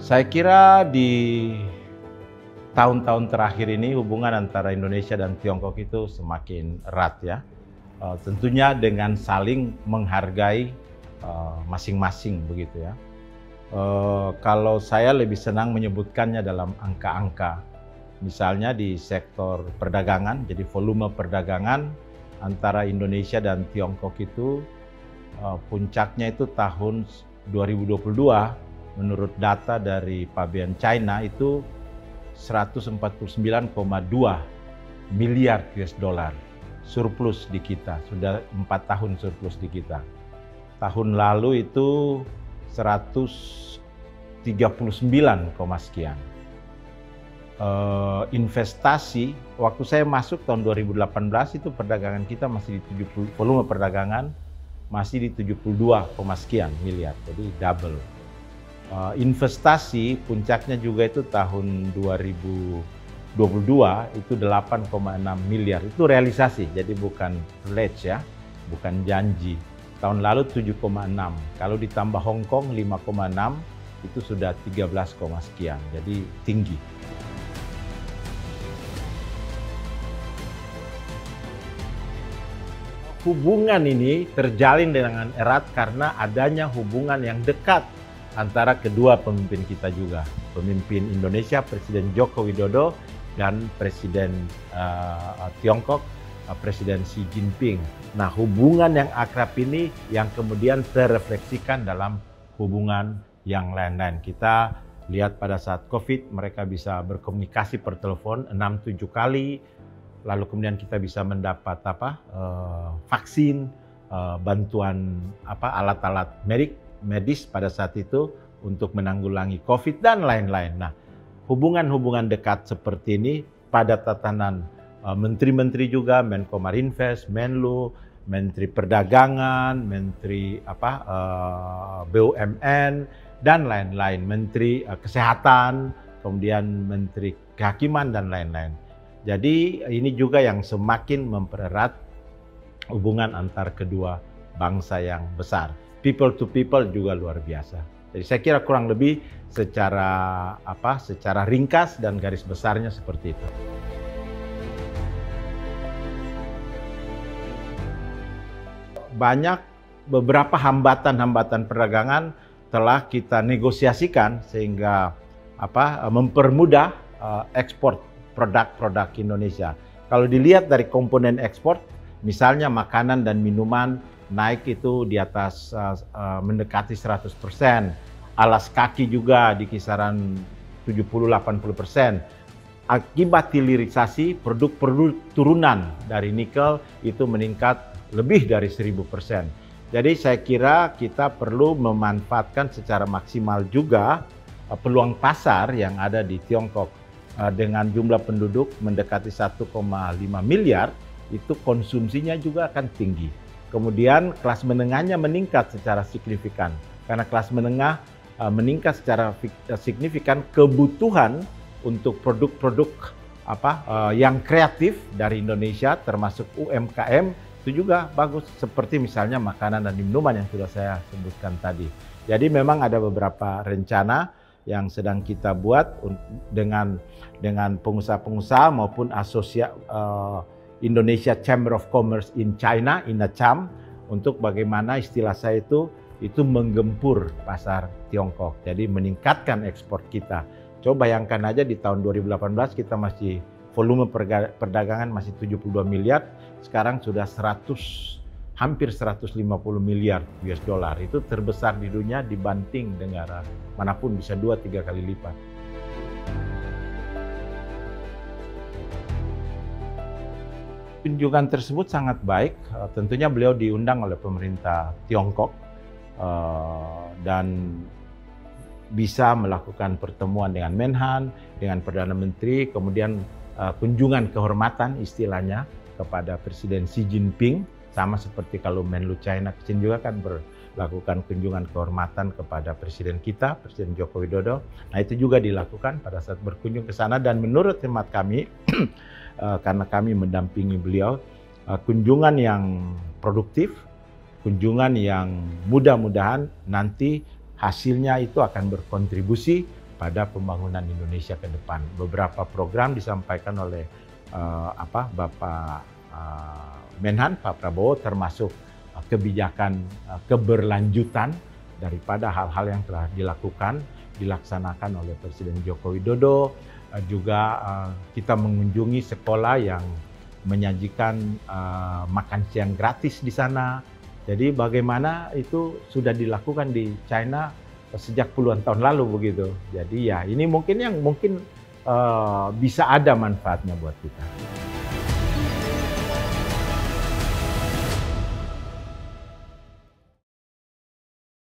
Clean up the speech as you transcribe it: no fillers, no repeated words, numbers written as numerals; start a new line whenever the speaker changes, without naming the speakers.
Saya kira di tahun-tahun terakhir ini hubungan antara Indonesia dan Tiongkok itu semakin erat ya. Tentunya dengan saling menghargai masing-masing begitu ya. Kalau saya lebih senang menyebutkannya dalam angka-angka. Misalnya di sektor perdagangan, jadi volume perdagangan antara Indonesia dan Tiongkok itu puncaknya itu tahun 2022 menurut data dari Pabean China itu 149,2 miliar US dollar surplus di kita, sudah 4 tahun surplus di kita. Tahun lalu itu 139, sekian. Investasi, waktu saya masuk tahun 2018 itu perdagangan kita masih di 70, volume perdagangan masih di 72, sekian miliar, jadi double. Investasi puncaknya juga itu tahun 2022 itu 8,6 miliar, itu realisasi, jadi bukan pledge ya, bukan janji. Tahun lalu 7,6, kalau ditambah Hong Kong 5,6 itu sudah 13, sekian, jadi tinggi. Hubungan ini terjalin dengan erat karena adanya hubungan yang dekat antara kedua pemimpin kita juga. Pemimpin Indonesia, Presiden Joko Widodo, dan Presiden Tiongkok, Presiden Xi Jinping. Nah, hubungan yang akrab ini yang kemudian terrefleksikan dalam hubungan yang lain-lain. Kita lihat pada saat COVID, mereka bisa berkomunikasi per telepon 6-7 kali, lalu kemudian kita bisa mendapat vaksin, bantuan alat-alat medis pada saat itu untuk menanggulangi COVID dan lain-lain. Nah, hubungan-hubungan dekat seperti ini pada tatanan menteri-menteri juga, Menko Marinvest, Menlu, Menteri Perdagangan, Menteri BUMN dan lain-lain, Menteri Kesehatan, kemudian Menteri Kehakiman dan lain-lain. Jadi ini juga yang semakin mempererat hubungan antar kedua bangsa yang besar. People to people juga luar biasa. Jadi saya kira kurang lebih secara ringkas dan garis besarnya seperti itu. Beberapa hambatan-hambatan perdagangan telah kita negosiasikan sehingga mempermudah ekspor produk-produk Indonesia. Kalau dilihat dari komponen ekspor, misalnya makanan dan minuman naik itu di atas mendekati 100%. Alas kaki juga di kisaran 70-80%. Akibat hilirisasi, produk-produk turunan dari nikel itu meningkat lebih dari 1000%. Jadi saya kira kita perlu memanfaatkan secara maksimal juga peluang pasar yang ada di Tiongkok. Dengan jumlah penduduk mendekati 1,5 miliar, itu konsumsinya juga akan tinggi. Kemudian kelas menengahnya meningkat secara signifikan. Karena kelas menengah meningkat secara signifikan, kebutuhan untuk produk-produk yang kreatif dari Indonesia termasuk UMKM itu juga bagus, seperti misalnya makanan dan minuman yang sudah saya sebutkan tadi. Jadi memang ada beberapa rencana yang sedang kita buat dengan pengusaha-pengusaha maupun Indonesia Chamber of Commerce in China, INACHAM, untuk bagaimana istilah saya itu menggempur pasar Tiongkok. Jadi meningkatkan ekspor kita. Coba bayangkan aja di tahun 2018 kita masih volume perdagangan masih 72 miliar, sekarang sudah hampir 150 miliar US dollar. Itu terbesar di dunia dibanding negara manapun, bisa 2-3 kali lipat. Kunjungan tersebut sangat baik. Tentunya beliau diundang oleh pemerintah Tiongkok dan bisa melakukan pertemuan dengan Menhan, dengan Perdana Menteri, kemudian kunjungan kehormatan istilahnya kepada Presiden Xi Jinping. Sama seperti kalau Menlu China juga kan melakukan kunjungan kehormatan kepada Presiden kita, Presiden Joko Widodo. Nah, itu juga dilakukan pada saat berkunjung ke sana, dan menurut hemat kami, karena kami mendampingi beliau, kunjungan yang produktif, kunjungan yang mudah-mudahan nanti hasilnya itu akan berkontribusi pada pembangunan Indonesia ke depan. Beberapa program disampaikan oleh Bapak Menhan Pak Prabowo, termasuk kebijakan keberlanjutan daripada hal-hal yang telah dilaksanakan oleh Presiden Joko Widodo. Juga kita mengunjungi sekolah yang menyajikan makan siang gratis di sana. Jadi bagaimana itu sudah dilakukan di China sejak puluhan tahun lalu begitu. Jadi ya ini mungkin bisa ada manfaatnya buat kita.